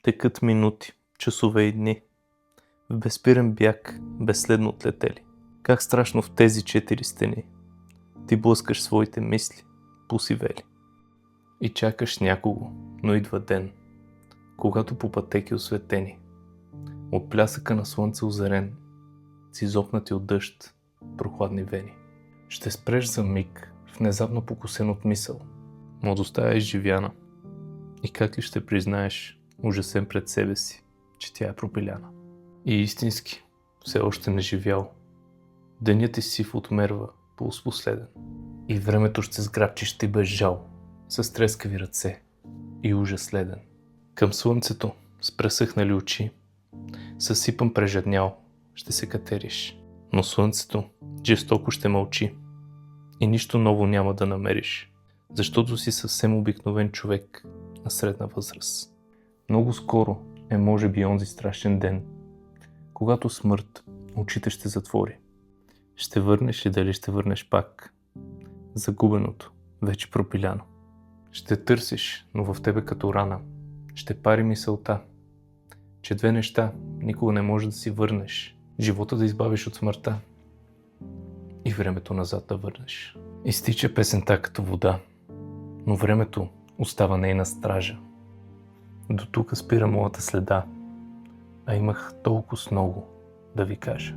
Текат минути, часове и дни. В безспирен бяг, безследно отлетели. Как страшно в тези 4 стени ти блъскаш своите мисли, посивели. И чакаш някого, но идва ден, когато по пътеки осветени, от плясъка на слънце озарен, с изопнати от дъжд, прохладни вени. Ще спреш за миг, внезапно покосен от мисъл. Младостта е изживяна. И как ли ще признаеш, ужасен пред себе си, че тя е пропиляна? И истински, все още не живял, денят ти сив отмерва пулс последен. И времето ще сграбчиш ти без жал, с трескави ръце и ужас следен. Към слънцето, с пресъхнали очи, съсипан прежаднял, ще се катериш. Но слънцето жестоко ще мълчи и нищо ново няма да намериш, защото си съвсем обикновен човек на средна възраст. Много скоро е може би онзи страшен ден, когато смърт очите ще затвори. Ще върнеш ли, дали ще върнеш пак загубеното, вече пропиляно? Ще търсиш, но в тебе като рана ще пари мисълта, че 2 неща никога не можеш да си върнеш: живота да избавиш от смъртта и времето назад да върнеш. Изтича песента като вода, но времето остава нейна стража. До тук спира моята следа, а имах толкова много да ви кажа.